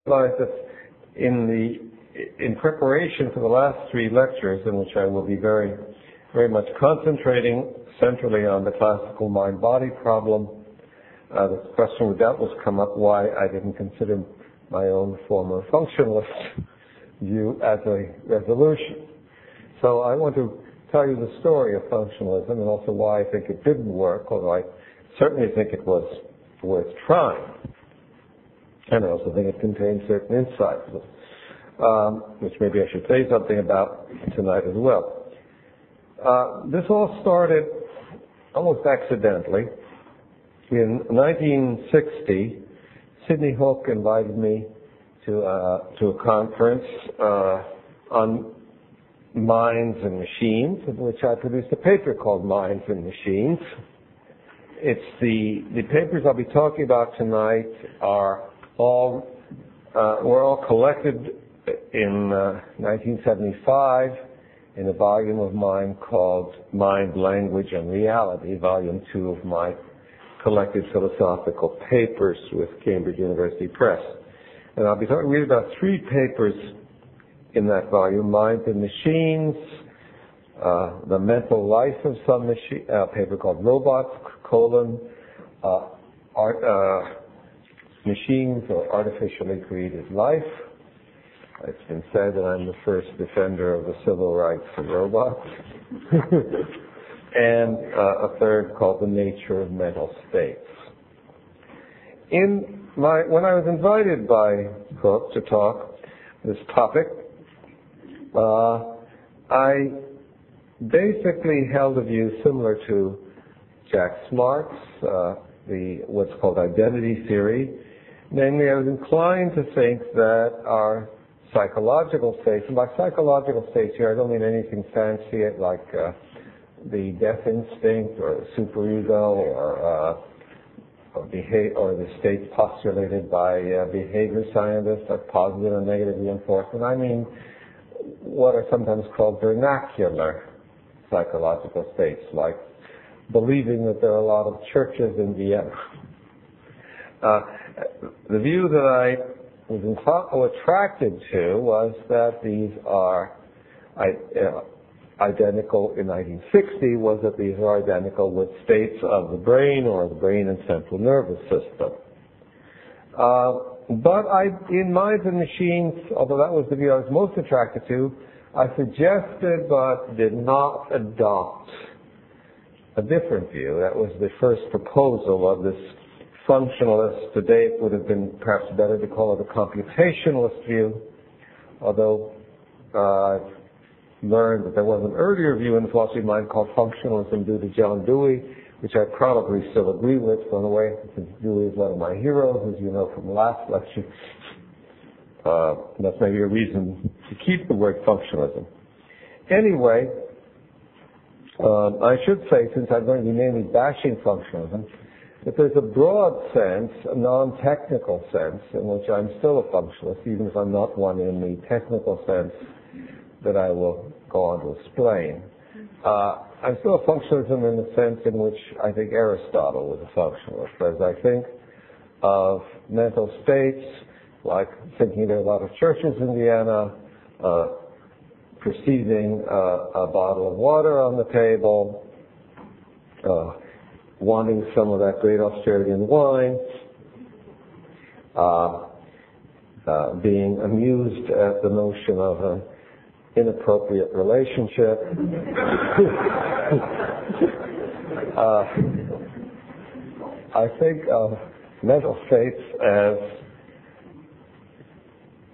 realized that in preparation for the last 3 lectures, in which I will be very, very much concentrating centrally on the classical mind-body problem, the question would doubtless come up why I didn't consider my own former functionalist view as a resolution. So I want to tell you the story of functionalism and also why I think it didn't work, although I certainly think it was worth trying. And I also think it contains certain insights, which maybe I should say something about tonight as well. This all started almost accidentally. In 1960, Sidney Hook invited me to a conference on minds and machines, in which I produced a paper called Minds and Machines. It's the papers I'll be talking about tonight were all collected in 1975 in a volume of mine called Mind, Language, and Reality, volume 2 of my collected philosophical papers with Cambridge University Press. And I'll be talking really about 3 papers in that volume: Minds and Machines, The Mental Life of Some Machine, a paper called Robots, Machines or Artificially Created Life. It's been said that I'm the first defender of the civil rights of robots. And a third called The Nature of Mental States. When I was invited by Cook to talk this topic, I basically held a view similar to Jack Smart's, what's called identity theory. Namely, I was inclined to think that our psychological states, and by psychological states here I don't mean anything fancy like the death instinct or superego or the states postulated by behavior scientists like positive and negative reinforcement. I mean what are sometimes called vernacular psychological states, like believing that there are a lot of churches in Vienna. The view that I was attracted to was that these are identical in 1960 was that these are identical with states of the brain or the brain and central nervous system. But in Minds and Machines, although that was the view I was most attracted to, I suggested but did not adopt a different view. That was the first proposal of this functionalist. Today it would have been perhaps better to call it a computationalist view, although I've learned that there was an earlier view in the philosophy of mind called functionalism due to John Dewey, which I probably still agree with, by the way, because Dewey is one of my heroes, as you know from the last lecture. That's maybe a reason to keep the word functionalism. Anyway, I should say, since I'm going to be mainly bashing functionalism, that there's a broad sense, a non-technical sense, in which I'm still a functionalist, even if I'm not one in the technical sense that I will go on to explain. I'm still a functionalism in the sense in which I think Aristotle was a functionalist. As I think of mental states, like thinking there are a lot of churches in Vienna, perceiving a bottle of water on the table, wanting some of that great Australian wine, being amused at the notion of an inappropriate relationship. I think of mental states as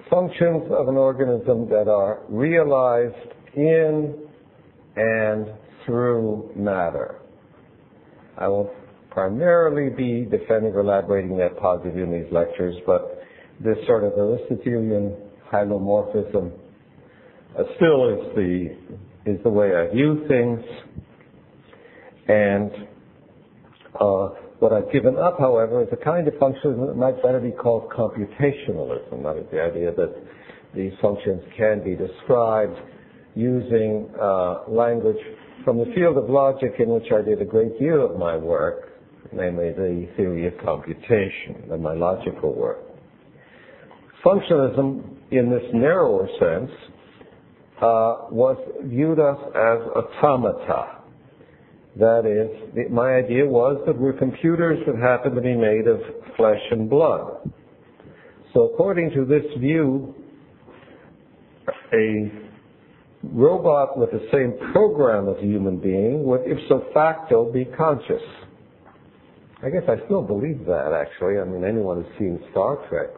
functions of an organism that are realized in and through matter. I will primarily be defending or elaborating that positive in these lectures, but this sort of Aristotelian hylomorphism still is the way I view things. And what I've given up, however, is a kind of functionalism that might better be called computationalism. That is the idea that these functions can be described using language from the field of logic in which I did a great deal of my work, namely the theory of computation and my logical work. functionalism, in this narrower sense, was viewed us as automata. That is, my idea was that we're computers that happen to be made of flesh and blood. So according to this view, a robot with the same program as a human being would ipso facto be conscious. I guess I still believe that, actually. I mean, anyone who's seen Star Trek,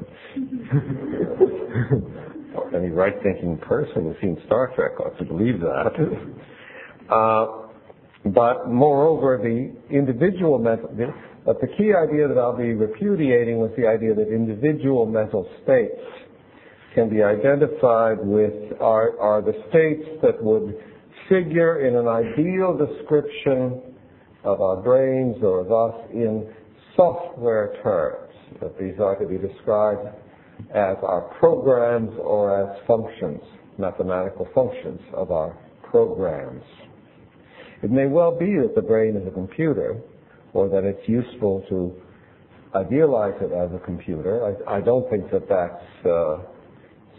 or any right-thinking person who's seen Star Trek ought to believe that. But moreover, the individual mental, but the key idea that I'll be repudiating was the idea that individual mental states can be identified with are the states that would figure in an ideal description of our brains or of us in software terms, that these are to be described as our programs or as functions, mathematical functions of our programs. It may well be that the brain is a computer, or that it's useful to idealize it as a computer. I don't think that that's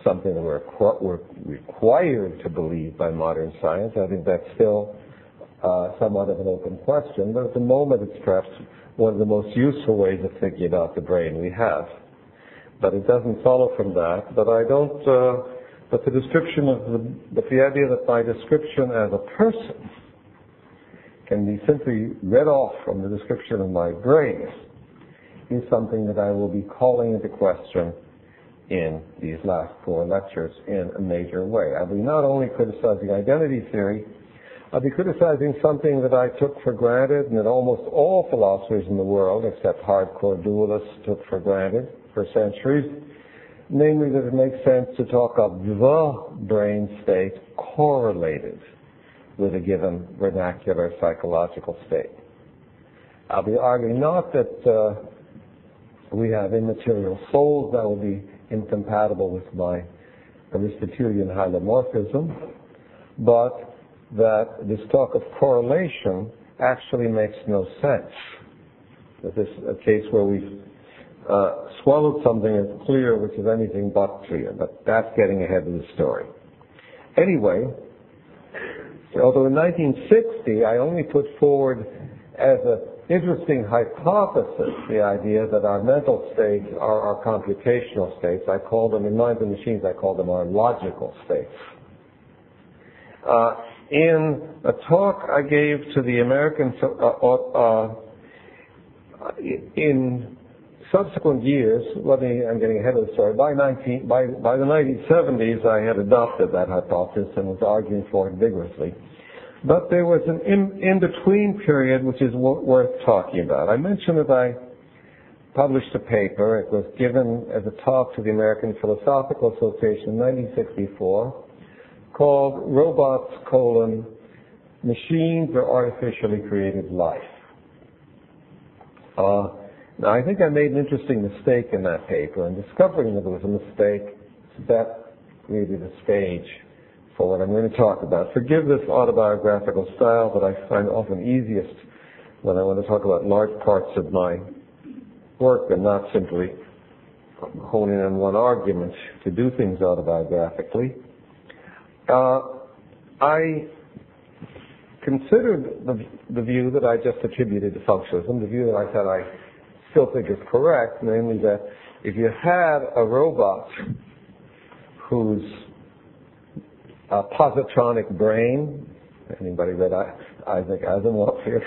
something that we're required to believe by modern science. I think that's still somewhat of an open question, but at the moment it's perhaps one of the most useful ways of thinking about the brain we have. But it doesn't follow from that. But I don't. But the description of the idea that my description as a person can be simply read off from the description of my brain is something that I will be calling into question in these last 4 lectures in a major way. I'll be not only criticizing identity theory, I'll be criticizing something that I took for granted and that almost all philosophers in the world, except hardcore dualists, took for granted for centuries, namely that it makes sense to talk of the brain state correlated with a given vernacular psychological state. I'll be arguing not that we have immaterial souls, that will be incompatible with my Aristotelian hylomorphism, but that this talk of correlation actually makes no sense. That this is a case where we've swallowed something as clear which is anything but clear, but that's getting ahead of the story. Anyway, although in 1960 I only put forward as an interesting hypothesis the idea that our mental states are our computational states. I call them, in Minds and Machines, I call them our logical states. In a talk I gave to the American, in subsequent years, I'm getting ahead of the story, by the 1970s I had adopted that hypothesis and was arguing for it vigorously. But there was an in-between period which is worth talking about. I mentioned that I published a paper. It was given as a talk to the American Philosophical Association in 1964 called Robots, Machines or Artificially Created Life. Now, I think I made an interesting mistake in that paper, and discovering that it was a mistake set really the stage for what I'm going to talk about. Forgive this autobiographical style, but I find it often easiest when I want to talk about large parts of my work and not simply hone in on one argument to do things autobiographically. I considered the view that I just attributed to functionalism, the view that I said I still think is correct, namely that if you had a robot whose positronic brain, anybody read Isaac Asimov here?